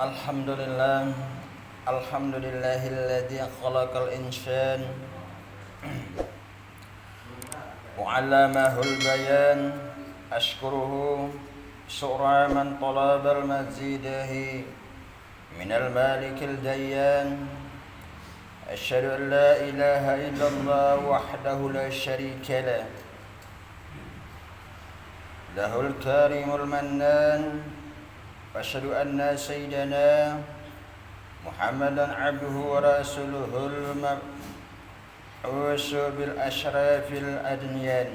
Alhamdulillah, alhamdulillahilladzi khalaqal insyan wa 'allamahul bayan. Ashkuruhu syukra man talabal mazidahi minal malikil dayyan. Asyhadu an la ilaha illallah wahdahu la syarika lah, lahul karimul mannan. وأشهد أن سيدنا محمدا عبده ورسوله المبعوث بالأشراف الأدنيان.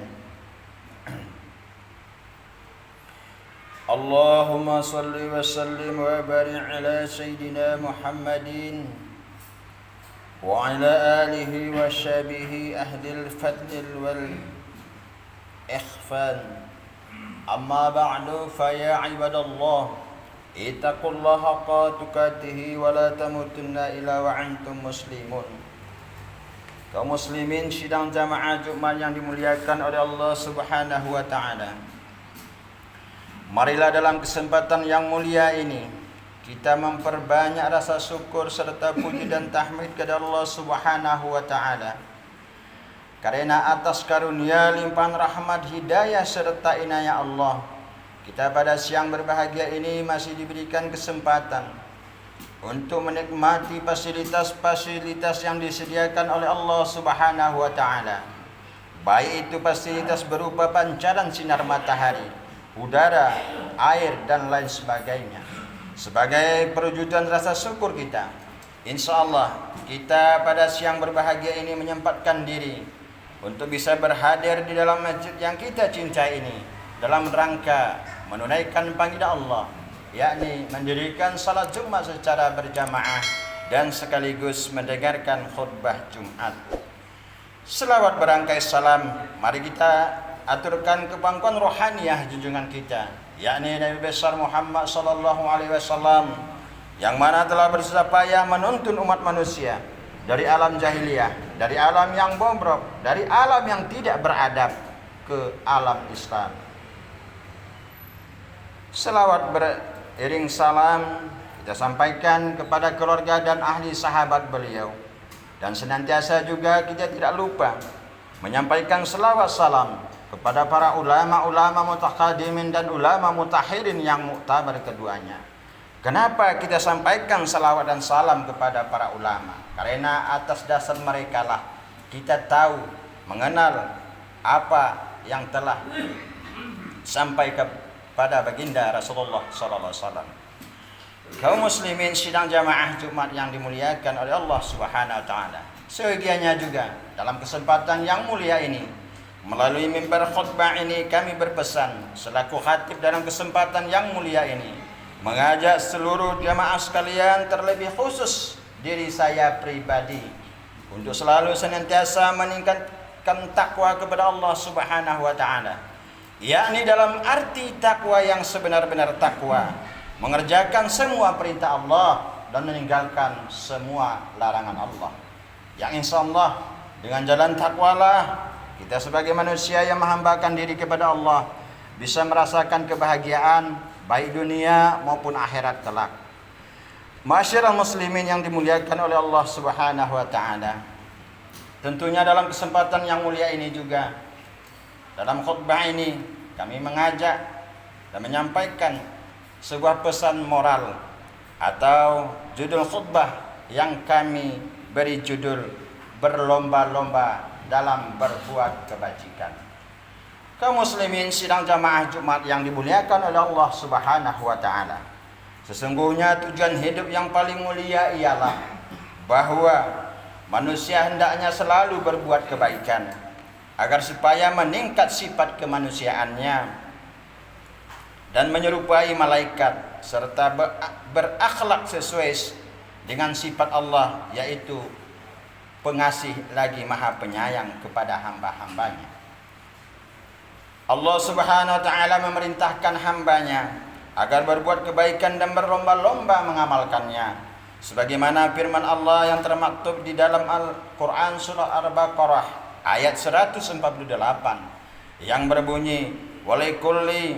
اللهم صل وسلم وبارك على سيدنا محمد وعلى آله وصحبه أهل الفضل والإخفان. أما بعد فيا عباد الله ittaqullaha haqqa tuqatih wa la tamutunna illa wa antum muslimun. Kaum muslimin sidang jamaah Jumat yang dimuliakan oleh Allah Subhanahu wa taala. Marilah dalam kesempatan yang mulia ini kita memperbanyak rasa syukur serta puji dan tahmid kepada Allah Subhanahu wa taala. Karena atas karunia limpahan rahmat, hidayah serta inayah Allah, kita pada siang berbahagia ini masih diberikan kesempatan untuk menikmati fasilitas-fasilitas yang disediakan oleh Allah Subhanahu wa taala. Baik itu fasilitas berupa pancaran sinar matahari, udara, air dan lain sebagainya. Sebagai perwujudan rasa syukur kita, insyaallah kita pada siang berbahagia ini menyempatkan diri untuk bisa berhadir di dalam masjid yang kita cintai ini dalam rangka menunaikan panggilan Allah, yakni mendirikan salat Jumat secara berjamaah dan sekaligus mendengarkan khutbah Jumat. Selawat berangkai salam mari kita aturkan ke pangkuan rohaniyah junjungan kita, yakni Nabi besar Muhammad sallallahu alaihi wasallam, yang mana telah bersusah payah menuntun umat manusia dari alam jahiliyah, dari alam yang bobrok, dari alam yang tidak beradab ke alam Islam. Selawat beriring salam kita sampaikan kepada keluarga dan ahli sahabat beliau, dan senantiasa juga kita tidak lupa menyampaikan selawat salam kepada para ulama-ulama mutaqaddimin dan ulama mutahirin yang muktabar keduanya. Kenapa kita sampaikan selawat dan salam kepada para ulama? Karena atas dasar mereka lah kita tahu, mengenal apa yang telah sampai pada baginda Rasulullah sallallahu alaihi wasallam. Kaum muslimin sidang jamaah Jumat yang dimuliakan oleh Allah Subhanahu wa taala. Sebagiannya juga dalam kesempatan yang mulia ini, melalui mimbar khutbah ini kami berpesan selaku khatib dalam kesempatan yang mulia ini mengajak seluruh jamaah sekalian, terlebih khusus diri saya pribadi, untuk selalu senantiasa meningkatkan takwa kepada Allah Subhanahu wa taala, yakni dalam arti takwa yang sebenar-benar takwa, mengerjakan semua perintah Allah dan meninggalkan semua larangan Allah. Yang insyaallah dengan jalan takwalah kita sebagai manusia yang menghambakan diri kepada Allah bisa merasakan kebahagiaan baik dunia maupun akhirat kelak. Masyarakat muslimin yang dimuliakan oleh Allah Subhanahu wa taala, tentunya dalam kesempatan yang mulia ini juga, dalam khutbah ini kami mengajak dan menyampaikan sebuah pesan moral atau judul khutbah yang kami beri judul berlomba-lomba dalam berbuat kebajikan. Kaum muslimin sidang jamaah Jumat yang dimuliakan oleh Allah Subhanahu wa taala, sesungguhnya tujuan hidup yang paling mulia ialah bahwa manusia hendaknya selalu berbuat kebaikan agar supaya meningkat sifat kemanusiaannya dan menyerupai malaikat serta berakhlak sesuai dengan sifat Allah, yaitu pengasih lagi maha penyayang kepada hamba-hambanya. Allah Subhanahu wa taala memerintahkan hambanya agar berbuat kebaikan dan berlomba-lomba mengamalkannya, sebagaimana firman Allah yang termaktub di dalam Al-Quran surah Al-Baqarah ayat 148 yang berbunyi walikulli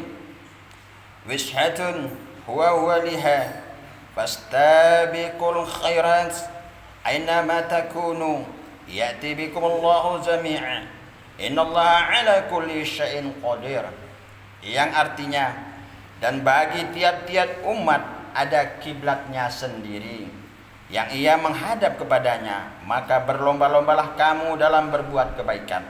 wishatun huwa waliha fastabiqul khairat aynama takunu ya'ti bikumullahu jami'a innallaha ala kulli syai'in qadir, yang artinya, dan bagi tiap-tiap umat ada kiblatnya sendiri yang ia menghadap kepadanya, maka berlomba-lombalah kamu dalam berbuat kebaikan.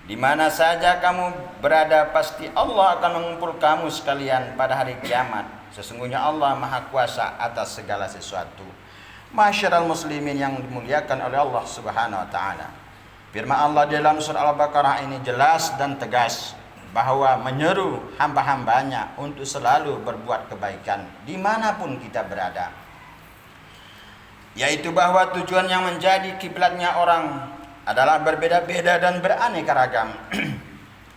Di mana saja kamu berada, pasti Allah akan mengumpul kamu sekalian pada hari kiamat. Sesungguhnya Allah Maha Kuasa atas segala sesuatu. Masyiral muslimin yang dimuliakan oleh Allah Subhanahu wa taala. Firman Allah dalam surah Al-Baqarah ini jelas dan tegas bahwa menyeru hamba-hambanya untuk selalu berbuat kebaikan dimanapun kita berada, yaitu bahwa tujuan yang menjadi kiblatnya orang adalah berbeda-beda dan beraneka ragam.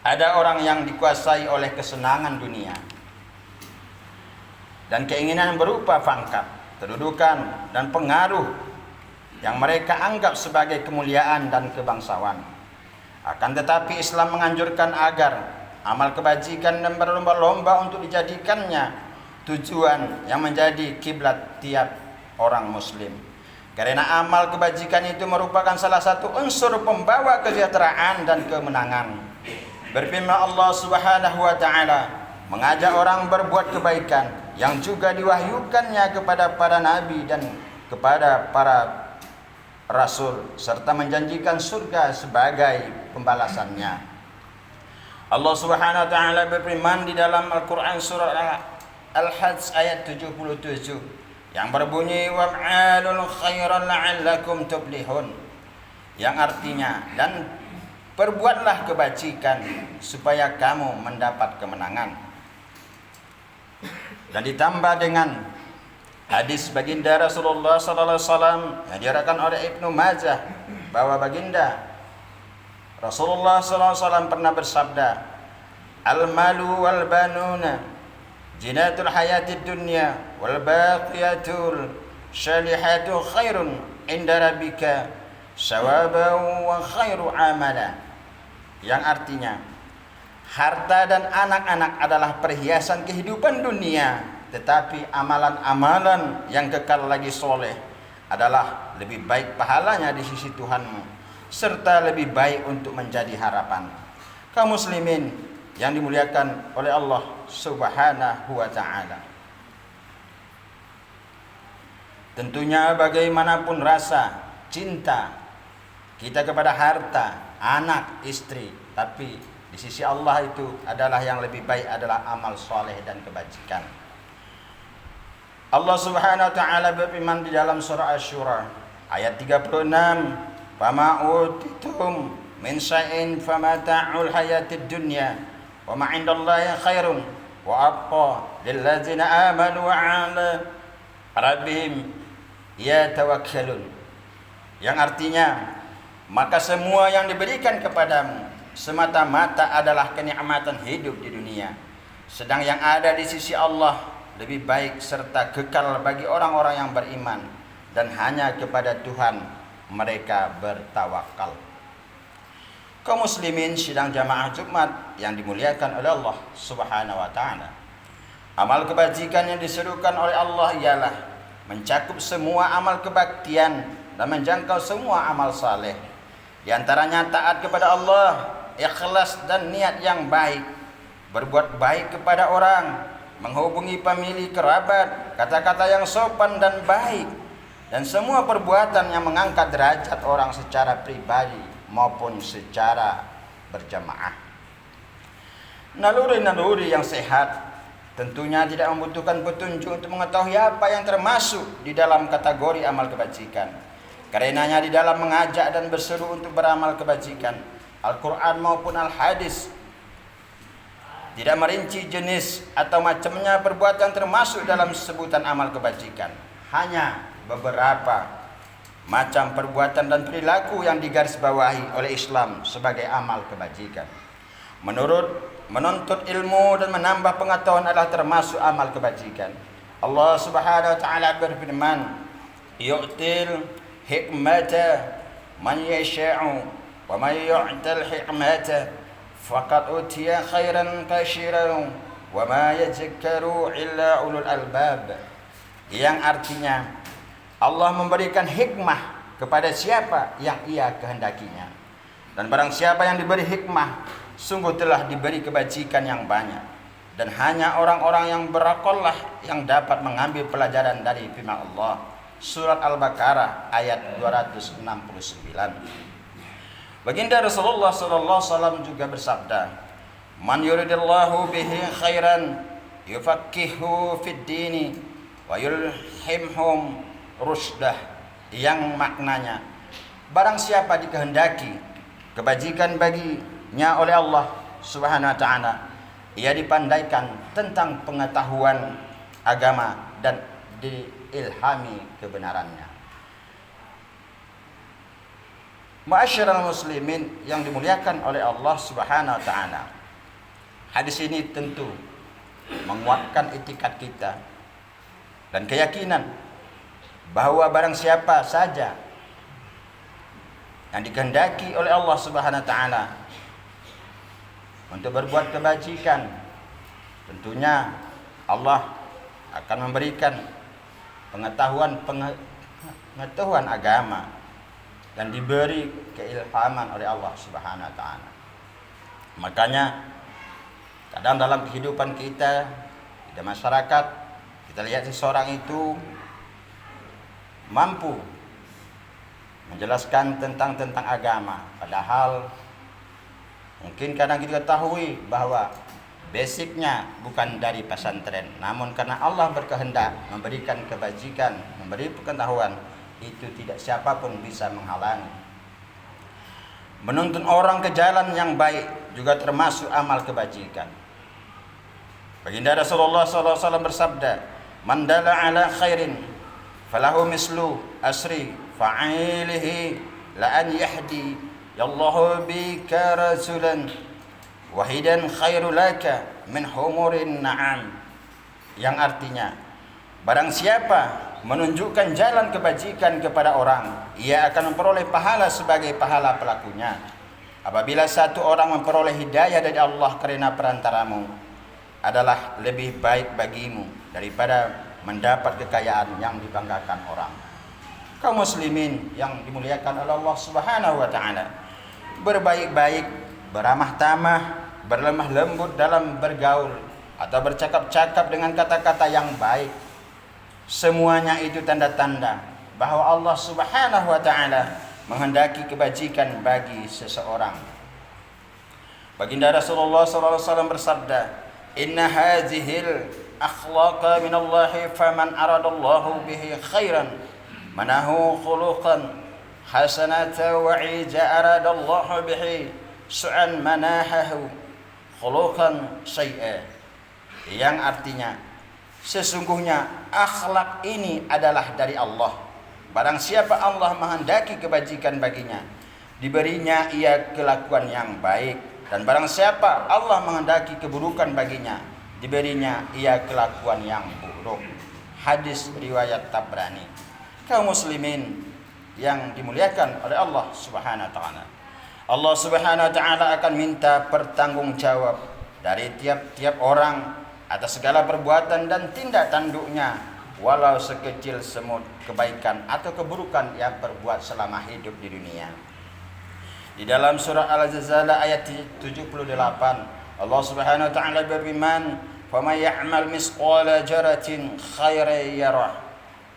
Ada orang yang dikuasai oleh kesenangan dunia dan keinginan berupa pangkat, kedudukan, dan pengaruh yang mereka anggap sebagai kemuliaan dan kebangsawan. Akan tetapi Islam menganjurkan agar amal kebajikan dan berlomba-lomba untuk dijadikannya tujuan yang menjadi kiblat tiap orang muslim. Karena amal kebajikan itu merupakan salah satu unsur pembawa kesejahteraan dan kemenangan. Berfirman Allah Subhanahu wa taala mengajak orang berbuat kebaikan yang juga diwahyukannya kepada para nabi dan kepada para rasul, serta menjanjikan surga sebagai pembalasannya. Allah Subhanahu wa taala berfirman di dalam Al-Qur'an surah Al-Hajj ayat 77 yang berbunyi wa'alul khairan la'allakum tuflihun, yang artinya, dan perbuatlah kebajikan supaya kamu mendapat kemenangan. Dan ditambah dengan hadis baginda Rasulullah sallallahu alaihi wasallam yang diriwayatkan oleh Ibnu Majah bahwa baginda Rasulullah sallallahu alaihi wasallam pernah bersabda, al-malu wal banuna jinatul hayatid dunya wal baqiyatul salihatu khairun inda rabbika sawaban wa khairu amala, yang artinya harta dan anak-anak adalah perhiasan kehidupan dunia, tetapi amalan-amalan yang kekal lagi soleh adalah lebih baik pahalanya di sisi Tuhanmu, serta lebih baik untuk menjadi harapan. Kaum muslimin yang dimuliakan oleh Allah Subhanahu wa taala. Tentunya bagaimanapun rasa cinta kita kepada harta, anak, istri, tapi di sisi Allah itu adalah yang lebih baik adalah amal soleh dan kebajikan. Allah Subhanahu wa taala berfirman di dalam surah Asy-Syura ayat 36, "Fama utitum min syai'in famata'ul hayatid dunya wa ma 'indallahi khairun wa abqa lil ladzina amanu wa 'ala rabbihim yatawakkalun." Yang artinya, maka semua yang diberikan kepadamu semata-mata adalah kenikmatan hidup di dunia, sedang yang ada di sisi Allah lebih baik serta kekal bagi orang-orang yang beriman dan hanya kepada Tuhan mereka bertawakal. Kaum muslimin sidang jamaah Jumat yang dimuliakan oleh Allah Subhanahu wa taala. Amal kebajikan yang diserukan oleh Allah ialah mencakup semua amal kebaktian dan menjangkau semua amal saleh. Di antaranya taat kepada Allah, ikhlas dan niat yang baik, berbuat baik kepada orang, menghubungi famili kerabat, kata-kata yang sopan dan baik, dan semua perbuatan yang mengangkat derajat orang secara pribadi maupun secara berjamaah. Naluri-naluri yang sehat tentunya tidak membutuhkan petunjuk untuk mengetahui apa yang termasuk di dalam kategori amal kebajikan. Karenanya di dalam mengajak dan berseru untuk beramal kebajikan, Al-Quran maupun Al-Hadis tidak merinci jenis atau macamnya perbuatan termasuk dalam sebutan amal kebajikan. Hanya beberapa macam perbuatan dan perilaku yang digarisbawahi oleh Islam sebagai amal kebajikan. Menurut menuntut ilmu dan menambah pengetahuan adalah termasuk amal kebajikan. Allah Subhanahu wa taala berfirman, "Yu'til hikmata man yasha'u wa man yu'tal hikmata faqad utiya khairan katsiran wa ma yadhakkaru illa ulul albab." yang artinya Allah memberikan hikmah kepada siapa yang ia kehendakinya. Dan barang siapa yang diberi hikmah, sungguh telah diberi kebajikan yang banyak. Dan hanya orang-orang yang berakal lah yang dapat mengambil pelajaran dari firman Allah. Surat Al-Baqarah ayat 269. Baginda Rasulullah sallallahu alaihi wasallam juga bersabda, "Man yuridillahu bihi khairan yufaqihuhu fid dini wa yulhimhum rusdah." Yang maknanya, barang siapa dikehendaki kebajikan baginya oleh Allah Subhanahu wa taala, ia dipandaikan tentang pengetahuan agama dan diilhami kebenarannya. Ma'asyiral muslimin yang dimuliakan oleh Allah Subhanahu wa taala. Hadis ini tentu menguatkan itikat kita dan keyakinan bahwa barang siapa saja yang dikehendaki oleh Allah Subhanahu wa taala untuk berbuat kebajikan, tentunya Allah akan memberikan pengetahuan agama dan diberi keilhaman oleh Allah Subhanahu wa taala. Makanya kadang dalam kehidupan kita di masyarakat, kita lihat seseorang itu mampu menjelaskan tentang agama, padahal mungkin kadang kita ketahui bahwa basicnya bukan dari pesantren, namun karena Allah berkehendak memberikan kebajikan, memberi pengetahuan, itu tidak siapapun bisa menghalangi. Menuntun orang ke jalan yang baik juga termasuk amal kebajikan. Baginda Rasulullah SAW bersabda, "Man dalla ala khairin falahu mislu asri fa'ilihi la an yahdi yallahu bika rasulan wahidan khairu laka min humurin na'am." Yang artinya, barang siapa menunjukkan jalan kebajikan kepada orang, ia akan memperoleh pahala sebagai pahala pelakunya. Apabila satu orang memperoleh hidayah dari Allah karena perantaramu, adalah lebih baik bagimu daripada mendapat kekayaan yang dibanggakan orang. Kaum muslimin yang dimuliakan oleh Allah Subhanahu wa taala, berbaik-baik, beramah tamah, berlemah lembut dalam bergaul atau bercakap-cakap dengan kata-kata yang baik, semuanya itu tanda-tanda bahwa Allah Subhanahu wa taala menghendaki kebajikan bagi seseorang. Baginda Rasulullah SAW bersabda, "Inna hadhil akhlaqa min Allah faman aradallahu bihi khairan manahu khuluqan hasanata wa ija aradallahu bihi su'an manahahu khuluqan syai'a." Yang artinya, sesungguhnya akhlak ini adalah dari Allah. Barang siapa Allah menghendaki kebajikan baginya, diberinya ia kelakuan yang baik. Dan barang siapa Allah menghendaki keburukan baginya, diberinya ia kelakuan yang buruk. Hadis riwayat Tabrani. Kaum muslimin yang dimuliakan oleh Allah Subhanahu wa taala, Allah Subhanahu wa taala akan minta pertanggungjawab dari tiap-tiap orang atas segala perbuatan dan tindak tanduknya, walau sekecil semut kebaikan atau keburukan yang berbuat selama hidup di dunia. Di dalam surah Al-Zalzalah ayat 78, Allah Subhanahu wa taala berfirman, "Faman ya'mal misqala dzarratin khairan yarah,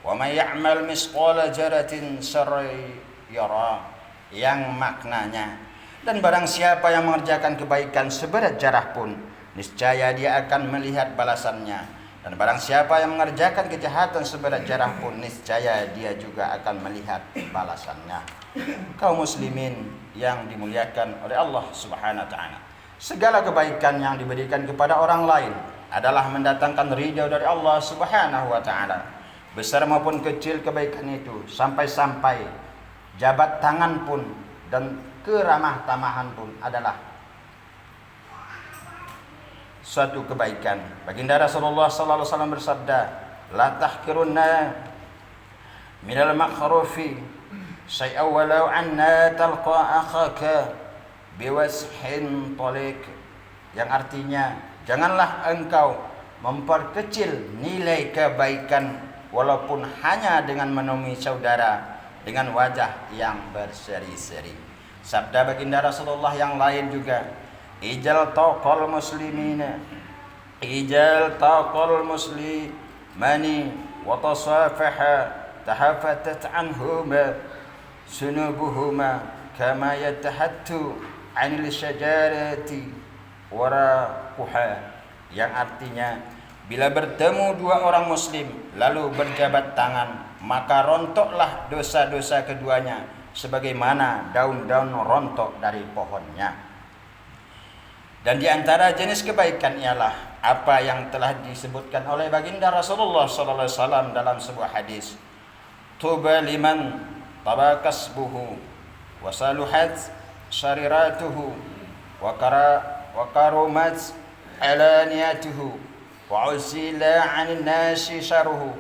wa man ya'mal misqala dzarratin syarran yarah." Yang maknanya, dan barang siapa yang mengerjakan kebaikan seberat zarah pun, niscaya dia akan melihat balasannya. Dan barang siapa yang mengerjakan kejahatan seberat zarah pun, niscaya dia juga akan melihat balasannya. Kaum muslimin yang dimuliakan oleh Allah Subhanahu wa taala, segala kebaikan yang diberikan kepada orang lain adalah mendatangkan ridha dari Allah Subhanahu wa taala. Besar maupun kecil kebaikan itu, sampai-sampai jabat tangan pun dan keramah tamahan pun adalah suatu kebaikan. Baginda Rasulullah sallallahu alaihi wasallam bersabda, "La tahkirunna minal ma'rufi syai'an walau anna talqa akhaka biwashin talik." Yang artinya, janganlah engkau memperkecil nilai kebaikan walaupun hanya dengan menemui saudara dengan wajah yang berseri-seri. Sabda baginda Rasulullah yang lain juga, ijal taqal muslimina, ijal taqal muslimani wa tasafaha tahafatat anhuma sunubuhuma kama yatahattu anil syajarati waraquha, yang artinya bila bertemu dua orang muslim lalu berjabat tangan, maka rontoklah dosa-dosa keduanya sebagaimana daun-daun rontok dari pohonnya. Dan di antara jenis kebaikan ialah apa yang telah disebutkan oleh baginda Rasulullah sallallahu alaihi wasallam dalam sebuah hadis, tuba liman tabakasbuhu wa saluhat syariratuhu wa karumat alaniyatuhu wa uzila 'anil nasi syaruhu,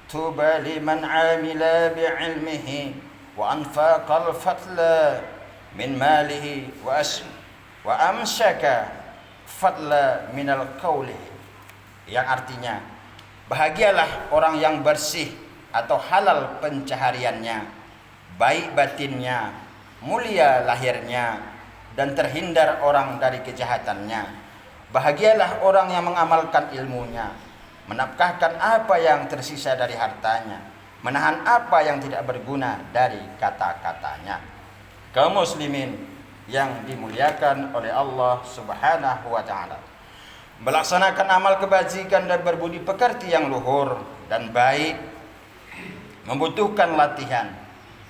tuba liman 'amila bi'ilmihi wa anfaqal fadla min malihi wa amsaka fadla minal qawli, yang artinya bahagialah orang yang bersih atau halal pencahariannya, baik batinnya, mulia lahirnya, dan terhindar orang dari kejahatannya. Bahagialah orang yang mengamalkan ilmunya, menafkahkan apa yang tersisa dari hartanya, menahan apa yang tidak berguna dari kata-katanya. Kaum muslimin yang dimuliakan oleh Allah Subhanahu wa taala, melaksanakan amal kebajikan dan berbudi pekerti yang luhur dan baik membutuhkan latihan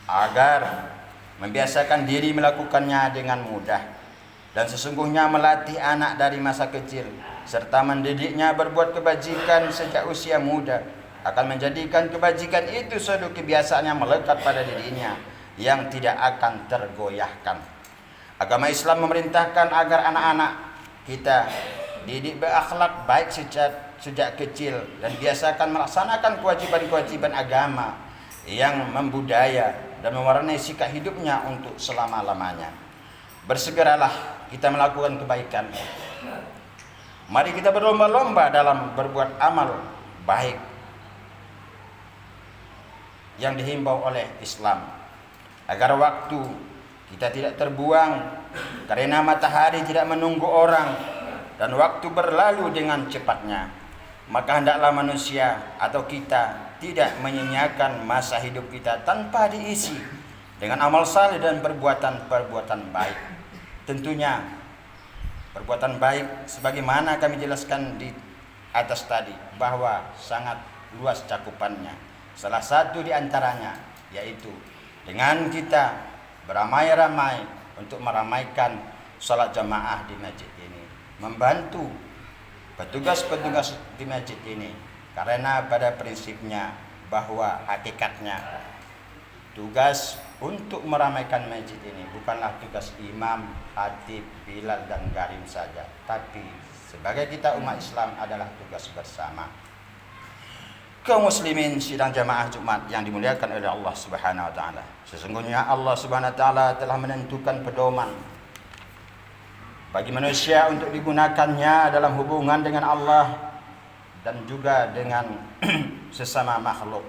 agar membiasakan diri melakukannya dengan mudah. Dan sesungguhnya melatih anak dari masa kecil serta mendidiknya berbuat kebajikan sejak usia muda akan menjadikan kebajikan itu suatu kebiasaan yang melekat pada dirinya yang tidak akan tergoyahkan. Agama Islam memerintahkan agar anak-anak kita didik berakhlak baik sejak kecil dan biasakan melaksanakan kewajiban-kewajiban agama yang membudaya dan mewarnai sikap hidupnya untuk selama-lamanya. Bersegeralah kita melakukan kebaikan. Mari kita berlomba-lomba dalam berbuat amal baik yang dihimbau oleh Islam, agar waktu kita tidak terbuang karena matahari tidak menunggu orang dan waktu berlalu dengan cepatnya. Maka hendaklah manusia atau kita tidak menyia-nyiakan masa hidup kita tanpa diisi dengan amal saleh dan perbuatan-perbuatan baik. Tentunya perbuatan baik sebagaimana kami jelaskan di atas tadi bahwa sangat luas cakupannya. Salah satu di antaranya yaitu dengan kita beramai-ramai untuk meramaikan salat jamaah di masjid ini, membantu petugas-petugas di masjid ini, karena pada prinsipnya bahwa hakikatnya tugas untuk meramaikan masjid ini bukanlah tugas imam, khatib, bilal dan garim saja, tapi sebagai kita umat Islam adalah tugas bersama. Kaum muslimin sidang jamaah Jumat yang dimuliakan oleh Allah Subhanahu wa taala. Sesungguhnya Allah Subhanahu wa taala telah menentukan pedoman bagi manusia untuk digunakannya dalam hubungan dengan Allah dan juga dengan sesama makhluk.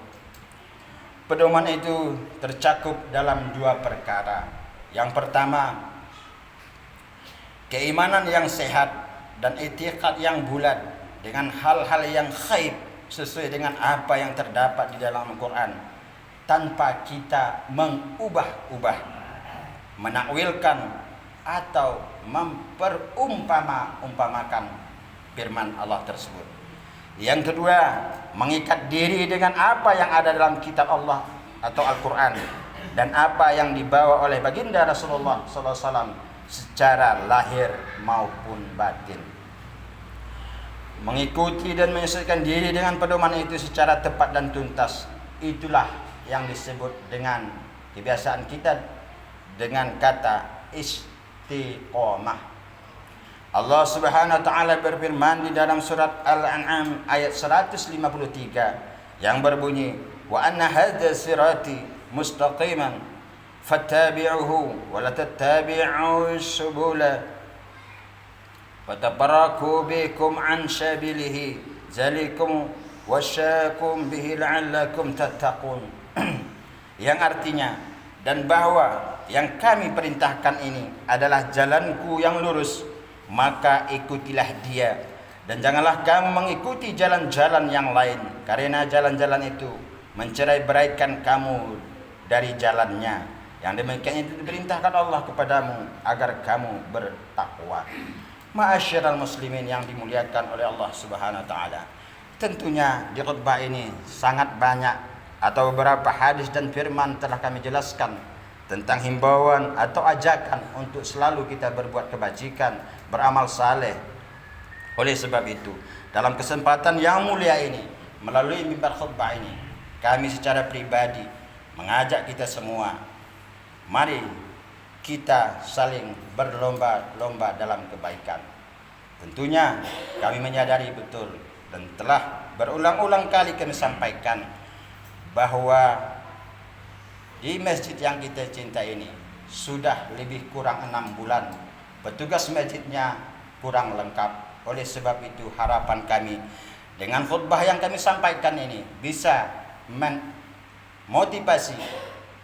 Pedoman itu tercakup dalam dua perkara. Yang pertama, keimanan yang sehat dan i'tiqad yang bulat dengan hal-hal yang ghaib sesuai dengan apa yang terdapat di dalam Al-Quran, tanpa kita mengubah-ubah, menakwilkan atau memperumpamakan firman Allah tersebut. Yang kedua, mengikat diri dengan apa yang ada dalam kitab Allah atau Al-Quran dan apa yang dibawa oleh baginda Rasulullah SAW secara lahir maupun batin. Mengikuti dan menyesuaikan diri dengan pedoman itu secara tepat dan tuntas, itulah yang disebut dengan kebiasaan kita dengan kata istiqomah. Allah Subhanahu wa taala berfirman di dalam surat Al-An'am ayat 153 yang berbunyi, wa anna hadza sirati mustaqiman fattabi'uhu wa la tattabi'us subula fatafarraqu bikum an sabilihi zalikum wasyakum bihi la'allakum tattaqun. Yang artinya, dan bahwa yang kami perintahkan ini adalah jalanku yang lurus, maka ikutilah dia, dan janganlah kamu mengikuti jalan-jalan yang lain, karena jalan-jalan itu mencerai-beraikan kamu dari jalannya. Yang demikian itu diperintahkan Allah kepadamu agar kamu bertakwa. Ma'asyiral muslimin yang dimuliakan oleh Allah Subhanahu wa taala. Tentunya di khutbah ini sangat banyak atau beberapa hadis dan firman telah kami jelaskan tentang himbauan atau ajakan untuk selalu kita berbuat kebajikan, beramal saleh. Oleh sebab itu, dalam kesempatan yang mulia ini, melalui mimbar khutbah ini, kami secara pribadi mengajak kita semua, mari kita saling berlomba-lomba dalam kebaikan. Tentunya kami menyadari betul dan telah berulang-ulang kali kami sampaikan bahwa di masjid yang kita cintai ini sudah lebih kurang 6 bulan petugas masjidnya kurang lengkap. Oleh sebab itu harapan kami dengan khutbah yang kami sampaikan ini bisa memotivasi,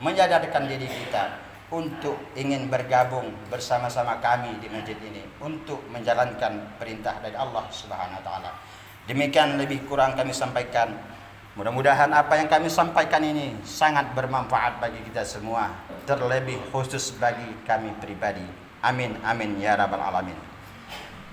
menyadarkan diri kita untuk ingin bergabung bersama-sama kami di masjid ini untuk menjalankan perintah dari Allah Subhanahu wa taala. Demikian lebih kurang kami sampaikan. Mudah-mudahan apa yang kami sampaikan ini sangat bermanfaat bagi kita semua, terlebih khusus bagi kami pribadi. Amin amin ya rabbal alamin.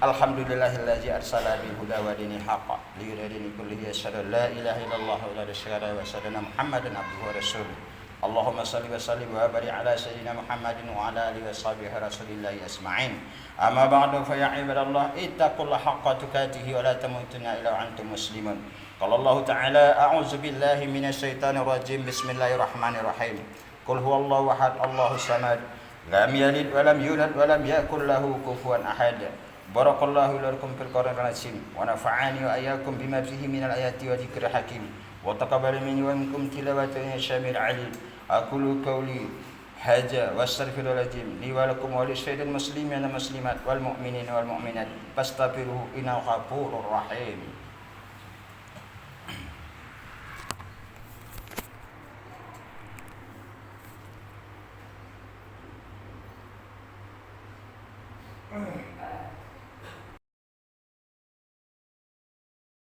Alhamdulillahillazi arsala bil huda wa dinil haqq liyudhhirahu kullihi asyhadu la ilaha illallah wa la syarika lahu wa asyhadu Muhammadan abduhu wa rasuluh. Allahumma salli wa sallim wa barik ala sayyidina Muhammadin wa ala alihi wa sahbihi rasulillahi asma'in. Amma ba'du fa ya ibadallah ittaqullaha haqqa tuqatih wa la tamutunna illa wa antum muslimun. Qala Allah ta'ala a'udzu billahi minasy syaithanir rajim. Bismillahirrahmanirrahim. Qul huwallahu ahad Allahus samad lam yalid wa lam yulad wa lam yakul lahu kufuwan ahad. Barakallahu lakum fil Qur'anil azim wa nafa'ani wa iyyakum bima fihi minal ayati wa dzikril hakim wa taqabbal minni wa minkum tilawatan syamil alim. Aqulu qawli hadza wastaghfirullahaladzim li wa lakum wa lisairil muslimina wal muslimat wal mu'minina wal mu'minat fastaghfiruhu innahu ghafurur rahim.